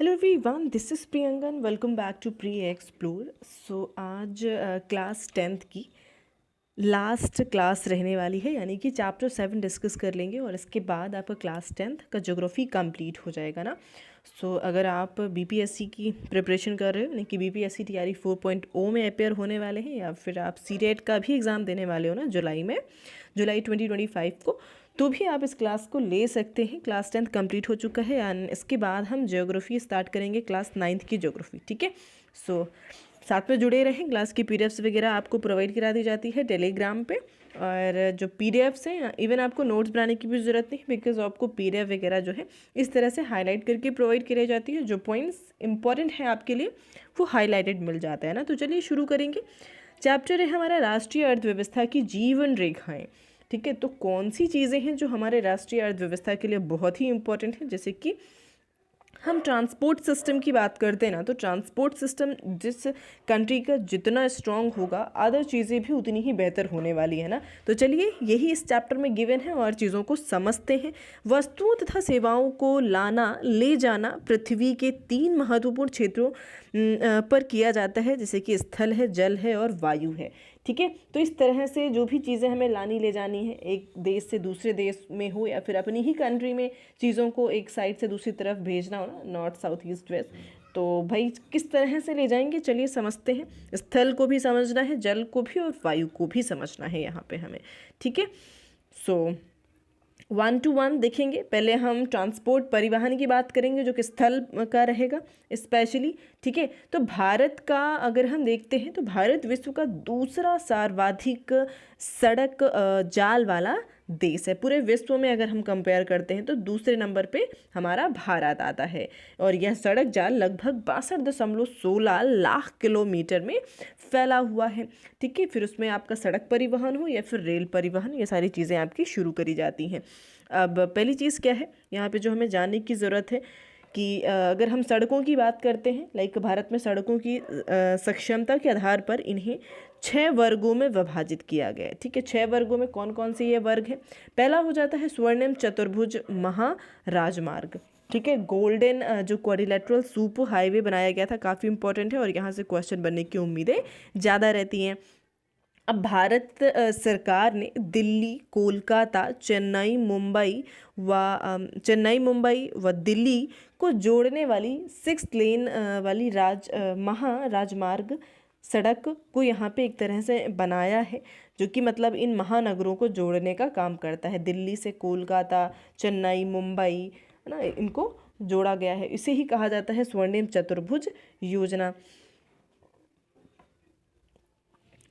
Hello everyone, this is Priyankan. Welcome back to pre explore. So आज class 10th की last class रहने वाली है, यानी कि चैप्टर 7 डिस्कस कर लेंगे और इसके बाद आपका क्लास 10th का ज्योग्राफी कंप्लीट हो जाएगा ना। सो अगर आप बीपीएससी की प्रिपरेशन कर रहे हो, यानी कि बीपीएससी टीआरई 4.0 में अपेयर होने वाले हैं, या फिर आप सीटेट का भी एग्ज़ाम देने वाले हो ना जुलाई 2025 को, तो भी आप इस क्लास को ले सकते हैं। क्लास 10th कंप्लीट हो चुका है एंड इसके बाद हम ज्योग्राफी स्टार्ट करेंगे, क्लास 9th की ज्योग्राफी। ठीक है, सो साथ में जुड़े रहें। क्लास की पीडीएफ्स वगैरह आपको प्रोवाइड करा दी जाती है टेलीग्राम पे, और जो पीडीएफ्स हैं, इवन आपको नोट्स बनाने की भी ज़रूरत नहीं, बिकॉज आपको पीडीएफ वगैरह जो है इस तरह से हाईलाइट करके प्रोवाइड कराई जाती है। जो पॉइंट्स इंपॉर्टेंट है आपके लिए वो हाईलाइटेड मिल जाता है ना। तो चलिए शुरू करेंगे। चैप्टर है हमारा राष्ट्रीय अर्थव्यवस्था की जीवन रेखाएं। ठीक है, तो कौन सी चीज़ें हैं जो हमारे राष्ट्रीय अर्थव्यवस्था के लिए बहुत ही इंपॉर्टेंट है। जैसे कि हम ट्रांसपोर्ट सिस्टम की बात करते हैं ना, तो ट्रांसपोर्ट सिस्टम जिस कंट्री का जितना स्ट्रांग होगा, अदर चीज़ें भी उतनी ही बेहतर होने वाली है ना। तो चलिए यही इस चैप्टर में गिवन है और चीज़ों को समझते हैं। वस्तुओं तथा सेवाओं को लाना ले जाना पृथ्वी के 3 महत्वपूर्ण क्षेत्रों पर किया जाता है, जैसे कि स्थल है, जल है और वायु है। ठीक है, तो इस तरह से जो भी चीज़ें हमें लानी ले जानी है, एक देश से दूसरे देश में हो या फिर अपनी ही कंट्री में चीज़ों को एक साइड से दूसरी तरफ भेजना हो ना, नॉर्थ साउथ ईस्ट वेस्ट, तो भाई किस तरह से ले जाएंगे, चलिए समझते हैं। स्थल को भी समझना है, जल को भी और वायु को भी समझना है यहाँ पे हमें। ठीक है, सो 1 to 1 देखेंगे। पहले हम ट्रांसपोर्ट परिवहन की बात करेंगे, जो कि स्थल का रहेगा स्पेशली। ठीक है, तो भारत का अगर हम देखते हैं तो भारत विश्व का दूसरा सर्वाधिक सड़क जाल वाला देश है। पूरे विश्व में अगर हम कंपेयर करते हैं तो दूसरे नंबर पे हमारा भारत आता है, और यह सड़क जाल लगभग 62.16 लाख किलोमीटर में फैला हुआ है। ठीक है, फिर उसमें आपका सड़क परिवहन हो या फिर रेल परिवहन, ये सारी चीज़ें आपकी शुरू करी जाती हैं। अब पहली चीज़ क्या है यहाँ पे जो हमें जानने की ज़रूरत है कि अगर हम सड़कों की बात करते हैं, लाइक भारत में सड़कों की सक्षमता के आधार पर इन्हें 6 वर्गों में विभाजित किया गया है। ठीक है, 6 वर्गों में कौन कौन से ये वर्ग हैं। पहला हो जाता है स्वर्णिम चतुर्भुज महाराजमार्ग। ठीक है, गोल्डन जो क्वाड्रिलेटरल सुपर हाईवे बनाया गया था, काफ़ी इंपॉर्टेंट है और यहाँ से क्वेश्चन बनने की उम्मीदें ज़्यादा रहती हैं। अब भारत सरकार ने दिल्ली, कोलकाता, चेन्नई मुंबई व दिल्ली को जोड़ने वाली 6 लेन वाली महाराजमार्ग सड़क को यहाँ पे एक तरह से बनाया है, जो कि मतलब इन महानगरों को जोड़ने का काम करता है। दिल्ली से कोलकाता, चेन्नई, मुंबई, है ना, इनको जोड़ा गया है। इसे ही कहा जाता है स्वर्णिम चतुर्भुज योजना।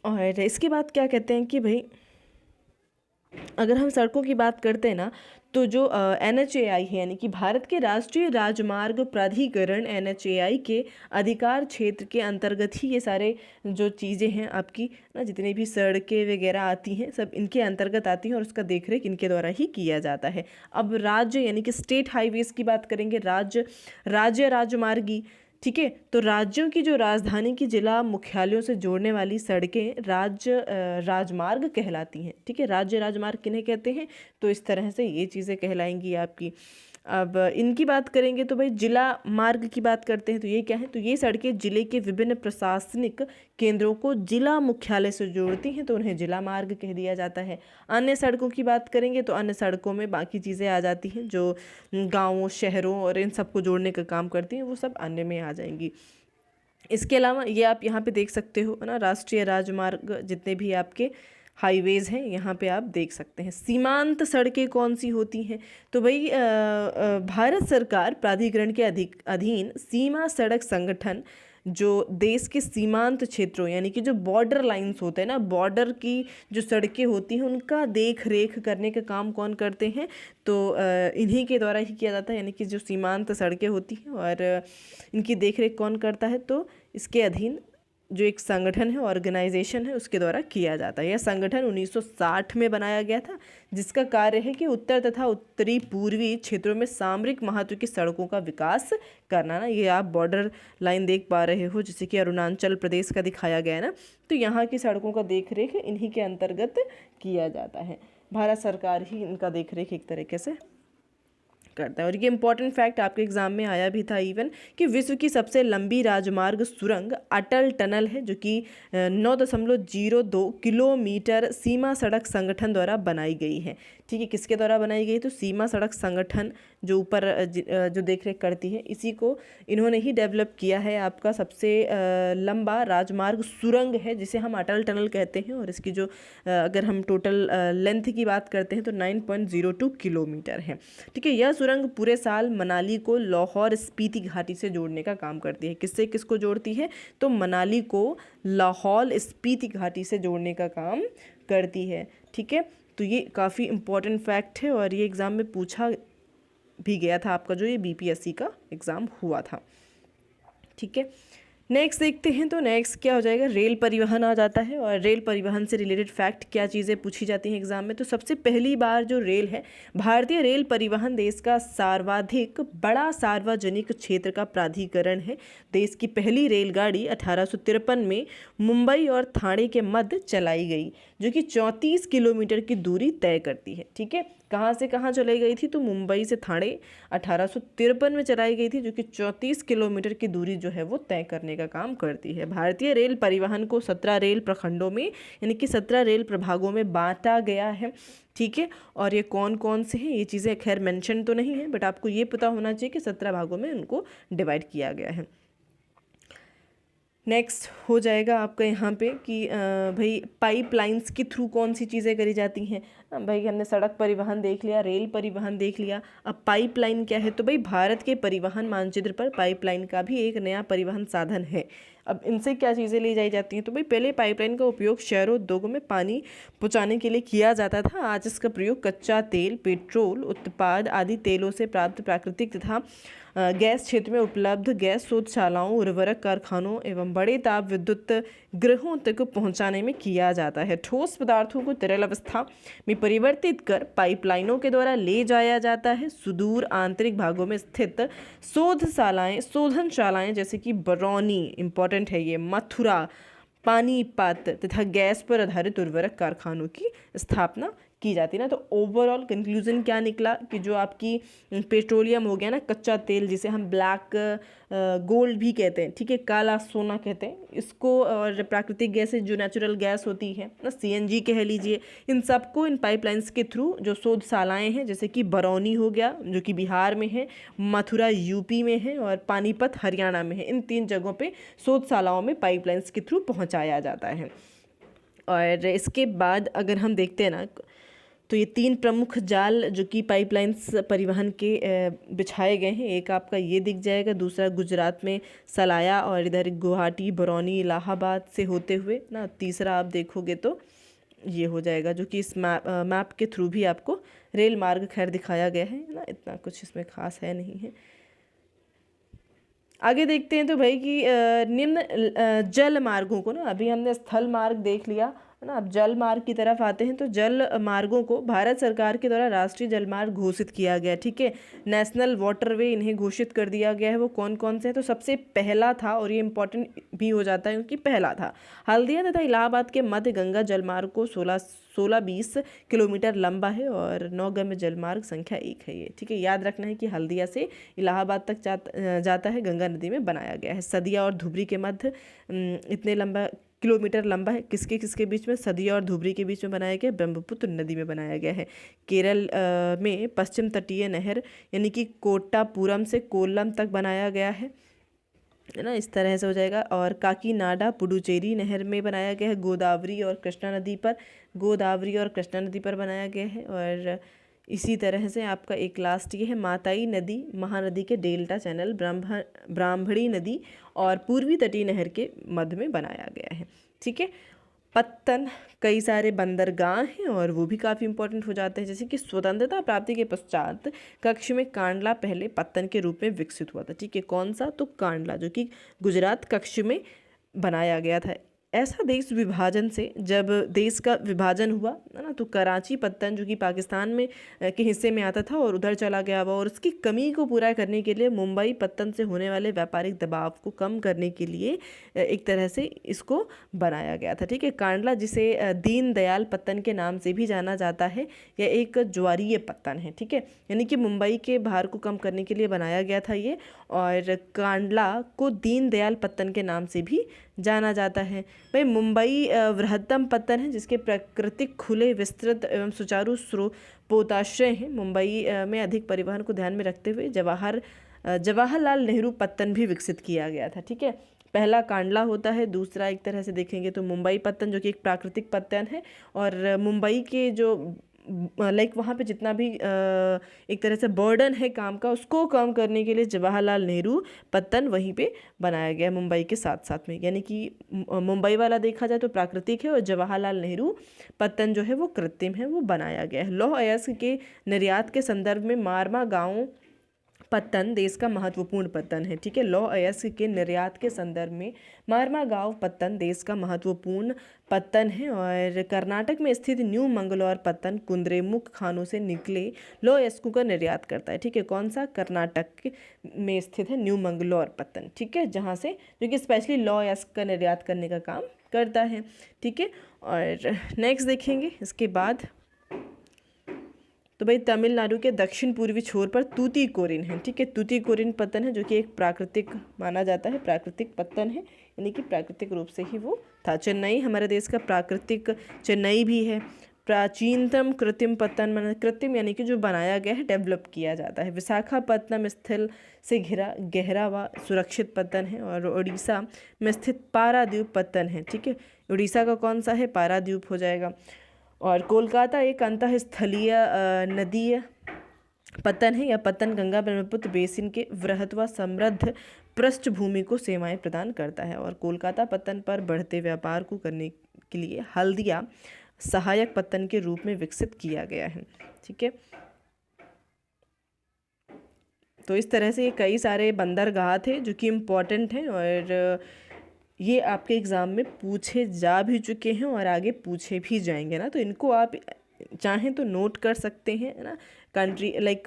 और इसके बाद क्या कहते हैं कि भाई अगर हम सड़कों की बात करते हैं ना, तो जो NHAI है, यानी कि भारत के राष्ट्रीय राजमार्ग प्राधिकरण NHAI के अधिकार क्षेत्र के अंतर्गत ही ये सारे जो चीज़ें हैं आपकी ना, जितनी भी सड़कें वगैरह आती हैं सब इनके अंतर्गत आती हैं और उसका देखरेख इनके द्वारा ही किया जाता है। अब राज्य यानी कि स्टेट हाईवेज़ की बात करेंगे, राज्य राजमार्गी। ठीक है, तो राज्यों की जो राजधानी की जिला मुख्यालयों से जोड़ने वाली सड़कें राजमार्ग कहलाती हैं। ठीक है, राज्य राजमार्ग किन्हें कहते हैं, तो इस तरह से ये चीज़ें कहलाएंगी आपकी। अब इनकी बात करेंगे तो भाई जिला मार्ग की बात करते हैं, तो ये क्या है, तो ये सड़कें जिले के विभिन्न प्रशासनिक केंद्रों को जिला मुख्यालय से जोड़ती हैं, तो उन्हें जिला मार्ग कह दिया जाता है। अन्य सड़कों की बात करेंगे तो अन्य सड़कों में बाकी चीज़ें आ जाती हैं जो गाँवों, शहरों और इन सबको जोड़ने का काम करती हैं, वो सब अन्य में आ जाएंगी। इसके अलावा ये आप यहाँ पे देख सकते हो ना, राष्ट्रीय राजमार्ग जितने भी आपके हाईवेज़ हैं यहाँ पे आप देख सकते हैं। सीमांत सड़कें कौन सी होती हैं, तो भाई भारत सरकार प्राधिकरण के अधीन सीमा सड़क संगठन जो देश के सीमांत क्षेत्रों यानी कि जो बॉर्डर लाइंस होते हैं ना, बॉर्डर की जो सड़कें होती हैं उनका देख रेख करने का काम कौन करते हैं, तो इन्हीं के द्वारा ही किया जाता है। यानी कि जो सीमांत सड़कें होती हैं और इनकी देख रेख कौन करता है, तो इसके अधीन जो एक संगठन है, ऑर्गेनाइजेशन है, उसके द्वारा किया जाता है। यह संगठन 1960 में बनाया गया था, जिसका कार्य है कि उत्तर तथा उत्तरी पूर्वी क्षेत्रों में सामरिक महत्व की सड़कों का विकास करना ना। ये आप बॉर्डर लाइन देख पा रहे हो, जैसे कि अरुणाचल प्रदेश का दिखाया गया है ना, तो यहाँ की सड़कों का देख रेख इन्हीं के अंतर्गत किया जाता है। भारत सरकार ही इनका देख रेख एक तरीके से करता है। और ये इंपॉर्टेंट फैक्ट आपके एग्जाम में आया भी था इवन, कि विश्व की सबसे लंबी राजमार्ग सुरंग अटल टनल है, जो कि 9.02 किलोमीटर सीमा सड़क संगठन द्वारा बनाई गई है। ठीक है, किसके द्वारा बनाई गई? तो सीमा सड़क संगठन जो ऊपर जो देख रेख करती है, इसी को इन्होंने ही डेवलप किया है। आपका सबसे लंबा राजमार्ग सुरंग है जिसे हम अटल टनल कहते हैं, और इसकी जो अगर हम टोटल लेंथ की बात करते हैं तो 9.02 किलोमीटर है। ठीक है, यह सुरंग पूरे साल मनाली को लाहौर स्पीति घाटी से जोड़ने का काम करती है। किससे किसको जोड़ती है? तो मनाली को लाहौर स्पीति घाटी से जोड़ने का काम करती है। ठीक है, तो ये काफ़ी इंपॉर्टेंट फैक्ट है और ये एग्ज़ाम में पूछा भी गया था आपका जो ये बीपीएससी का एग्ज़ाम हुआ था। ठीक है, नेक्स्ट देखते हैं। तो नेक्स्ट क्या हो जाएगा? रेल परिवहन आ जाता है। और रेल परिवहन से रिलेटेड फैक्ट क्या चीज़ें पूछी जाती हैं एग्जाम में? तो सबसे पहली बार जो रेल है, भारतीय रेल परिवहन देश का सर्वाधिक बड़ा सार्वजनिक क्षेत्र का प्राधिकरण है। देश की पहली रेलगाड़ी 1853 में मुंबई और ठाणे के मध्य चलाई गई, जो कि 34 किलोमीटर की दूरी तय करती है। ठीक है, कहाँ से कहाँ चलाई गई थी? तो मुंबई से ठाणे 1853 में चलाई गई थी, जो कि 34 किलोमीटर की दूरी जो है वो तय करने का काम करती है। भारतीय रेल परिवहन को 17 रेल प्रखंडों में, यानी कि 17 रेल प्रभागों में बांटा गया है। ठीक है, और ये कौन कौन से हैं ये चीज़ें खैर मेंशन तो नहीं है, बट आपको ये पता होना चाहिए कि 17 भागों में उनको डिवाइड किया गया है। नेक्स्ट हो जाएगा आपका यहाँ पे कि भाई पाइपलाइंस के थ्रू कौन सी चीज़ें करी जाती हैं। भाई हमने सड़क परिवहन देख लिया, रेल परिवहन देख लिया, अब पाइपलाइन क्या है? तो भाई भारत के परिवहन मानचित्र पर पाइपलाइन का भी एक नया परिवहन साधन है। अब इनसे क्या चीज़ें ली जाई जाती हैं? तो भाई पहले पाइपलाइन का उपयोग शहरों उद्योगों में पानी पहुँचाने के लिए किया जाता था। आज इसका प्रयोग कच्चा तेल, पेट्रोल उत्पाद आदि तेलों से प्राप्त प्राकृतिक तथा गैस क्षेत्र में उपलब्ध गैस शोधशालाओं, उर्वरक कारखानों एवं बड़े ताप विद्युत गृहों तक पहुंचाने में किया जाता है। ठोस पदार्थों को तरल अवस्था में परिवर्तित कर पाइपलाइनों के द्वारा ले जाया जाता है। सुदूर आंतरिक भागों में स्थित शोधनशालाएं जैसे कि बरौनी, इंपॉर्टेंट है ये, मथुरा, पानीपत तथा गैस पर आधारित उर्वरक कारखानों की स्थापना की जाती है ना। तो ओवरऑल कंक्लूजन क्या निकला कि जो आपकी पेट्रोलियम हो गया ना, कच्चा तेल जिसे हम ब्लैक गोल्ड भी कहते हैं, ठीक है, काला सोना कहते हैं इसको, और प्राकृतिक गैसें जो नेचुरल गैस होती है ना, सीएनजी कह लीजिए, इन सबको इन पाइपलाइंस के थ्रू जो शोधशालाएं हैं, जैसे कि बरौनी हो गया जो कि बिहार में है, मथुरा यूपी में है और पानीपत हरियाणा में है, इन 3 जगहों पे शोधशालाओं में पाइपलाइंस के थ्रू पहुँचाया जाता है। और इसके बाद अगर हम देखते हैं ना, तो ये 3 प्रमुख जाल जो कि पाइपलाइंस परिवहन के बिछाए गए हैं, एक आपका ये दिख जाएगा, दूसरा गुजरात में सलाया और इधर गुवाहाटी, बरौनी, इलाहाबाद से होते हुए ना, तीसरा आप देखोगे तो ये हो जाएगा जो कि इस मैप के थ्रू भी आपको रेल मार्ग खैर दिखाया गया है ना, इतना कुछ इसमें खास है नहीं है। आगे देखते हैं तो भाई कि निम्न जल मार्गों को ना, अभी हमने स्थल मार्ग देख लिया है ना, अब जल मार्ग की तरफ आते हैं। तो जल मार्गों को भारत सरकार के द्वारा राष्ट्रीय जल मार्ग घोषित किया गया। ठीक है, नेशनल वाटरवे इन्हें घोषित कर दिया गया है। वो कौन कौन से हैं? तो सबसे पहला था, और ये इंपॉर्टेंट भी हो जाता है क्योंकि पहला था, हल्दिया तथा इलाहाबाद के मध्य गंगा जल मार्ग को 16-20 किलोमीटर लंबा है और 9 गम्य जल मार्ग संख्या 1 है ये। ठीक है, याद रखना है कि हल्दिया से इलाहाबाद तक जाता है, गंगा नदी में बनाया गया है। सदिया और धुबरी के मध्य इतने लंबा किलोमीटर लंबा है। किसके किसके बीच में? सदिया और धुबरी के बीच में बनाया गया, ब्रह्मपुत्र नदी में बनाया गया है। केरल में पश्चिम तटीय नहर यानी कि कोट्टापुरम से कोल्लम तक बनाया गया है ना, इस तरह से हो जाएगा। और काकीनाडा पुडुचेरी नहर में बनाया गया है, गोदावरी और कृष्णा नदी पर बनाया गया है। और इसी तरह से आपका एक लास्ट ये है, माताई नदी महानदी के डेल्टा चैनल, ब्राह्मणी नदी और पूर्वी तटीय नहर के मध्य में बनाया गया है। ठीक है, पत्तन कई सारे बंदरगाह हैं और वो भी काफ़ी इंपॉर्टेंट हो जाते हैं, जैसे कि स्वतंत्रता प्राप्ति के पश्चात कक्ष में कांडला पहले पत्तन के रूप में विकसित हुआ था। ठीक है, कौन सा? तो कांडला, जो कि गुजरात कक्ष में बनाया गया था। ऐसा देश विभाजन से जब देश का विभाजन हुआ है ना, तो कराची पत्तन जो कि पाकिस्तान में के हिस्से में आता था और उधर चला गया हुआ, और उसकी कमी को पूरा करने के लिए मुंबई पत्तन से होने वाले व्यापारिक दबाव को कम करने के लिए एक तरह से इसको बनाया गया था। ठीक है, कांडला जिसे दीन दयाल पत्तन के नाम से भी जाना जाता है, यह एक ज्वारीय पत्तन है। ठीक है, यानी कि मुंबई के भार को कम करने के लिए बनाया गया था ये, और कांडला को दीन दयाल पत्तन के नाम से भी जाना जाता है। भाई मुंबई वृहत्तम पत्तन है जिसके प्राकृतिक खुले विस्तृत एवं सुचारू पोताश्रय हैं। मुंबई में अधिक परिवहन को ध्यान में रखते हुए जवाहरलाल नेहरू पत्तन भी विकसित किया गया था। ठीक है, पहला कांडला होता है, दूसरा एक तरह से देखेंगे तो मुंबई पत्तन जो कि एक प्राकृतिक पत्तन है, और मुंबई के जो लाइक वहाँ पे जितना भी एक तरह से बर्डन है काम का, उसको कम करने के लिए जवाहरलाल नेहरू पत्तन वहीं पे बनाया गया है मुंबई के साथ साथ में। यानी कि मुंबई वाला देखा जाए तो प्राकृतिक है, और जवाहरलाल नेहरू पत्तन जो है वो कृत्रिम है, वो बनाया गया है। लौह अयस्क के निर्यात के संदर्भ में मारमा गाँव पत्तन देश का महत्वपूर्ण पत्तन है। ठीक है, लौह अयस्क के निर्यात के संदर्भ में मारमा गाँव पत्तन देश का महत्वपूर्ण पत्तन है, और कर्नाटक में स्थित न्यू मंगलौर पत्तन कुंद्रेमुख खानों से निकले लौह अयस्कों का निर्यात करता है। ठीक है, कौन सा? कर्नाटक में स्थित है न्यू मंगलौर पत्तन। ठीक है, जहाँ से जो कि स्पेशली लौह अयस्क का निर्यात करने का काम करता है। ठीक है, और नेक्स्ट देखेंगे इसके बाद, तो भाई तमिलनाडु के दक्षिण पूर्वी छोर पर तूतीकोरिन है। ठीक है, तूतीकोरिन पत्तन है जो कि एक प्राकृतिक माना जाता है, प्राकृतिक पत्तन है, यानी कि प्राकृतिक रूप से ही वो था। चेन्नई हमारे देश का प्राकृतिक चेन्नई भी है। प्राचीनतम कृत्रिम पत्तन, माना कृत्रिम यानी कि जो बनाया गया है, डेवलप किया जाता है। विशाखापत्तनम स्थल से घिरा गहरा व सुरक्षित पत्तन है, और उड़ीसा में स्थित पारादीप पत्तन है। ठीक है, उड़ीसा का कौन सा है? पारादीप हो जाएगा। और कोलकाता एक अंतःस्थलीय नदीय पत्तन है। यह पत्तन गंगा ब्रह्मपुत्र बेसिन के वृहत व समृद्ध पृष्ठभूमि को सेवाएं प्रदान करता है, और कोलकाता पत्तन पर बढ़ते व्यापार को करने के लिए हल्दिया सहायक पत्तन के रूप में विकसित किया गया है। ठीक है, तो इस तरह से ये कई सारे बंदरगाह थे जो कि इम्पोर्टेंट हैं, और ये आपके एग्ज़ाम में पूछे जा भी चुके हैं और आगे पूछे भी जाएंगे ना, तो इनको आप चाहें तो नोट कर सकते हैं ना। कंट्री लाइक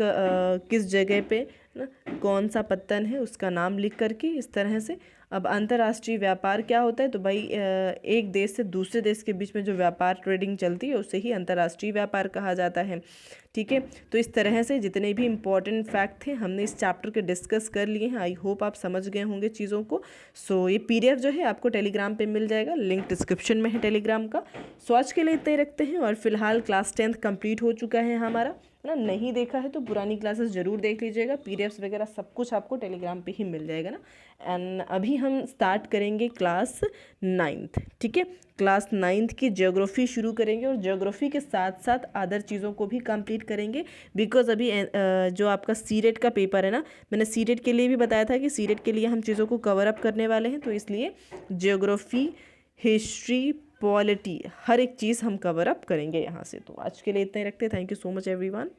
किस जगह पे ना कौन सा पत्तन है उसका नाम लिख करके इस तरह से। अब अंतर्राष्ट्रीय व्यापार क्या होता है? तो भाई एक देश से दूसरे देश के बीच में जो व्यापार ट्रेडिंग चलती है उसे ही अंतर्राष्ट्रीय व्यापार कहा जाता है। ठीक है, तो इस तरह से जितने भी इम्पॉर्टेंट फैक्ट थे हमने इस चैप्टर के डिस्कस कर लिए हैं। आई होप आप समझ गए होंगे चीज़ों को। सो ये PDF जो है आपको टेलीग्राम पे मिल जाएगा, लिंक डिस्क्रिप्शन में है टेलीग्राम का। सो आज के लिए इतना ही रखते हैं, और फिलहाल क्लास 10th कंप्लीट हो चुका है हमारा, है ना। नहीं देखा है तो पुरानी क्लासेस ज़रूर देख लीजिएगा, PDFs वगैरह सब कुछ आपको टेलीग्राम पे ही मिल जाएगा ना। एंड अभी हम स्टार्ट करेंगे क्लास 9th। ठीक है, क्लास 9th की ज्योग्राफी शुरू करेंगे, और ज्योग्राफी के साथ साथ अदर चीज़ों को भी कंप्लीट करेंगे। बिकॉज अभी जो आपका सीरेट का पेपर है ना, मैंने सीरेट के लिए भी बताया था कि सीरेट के लिए हम चीज़ों को कवर अप करने वाले हैं, तो इसलिए ज्योग्राफी, हिस्ट्री, पॉलिटी, हर एक चीज़ हम कवर अप करेंगे यहाँ से। तो आज के लिए इतना ही रखते हैं। Thank you so much everyone.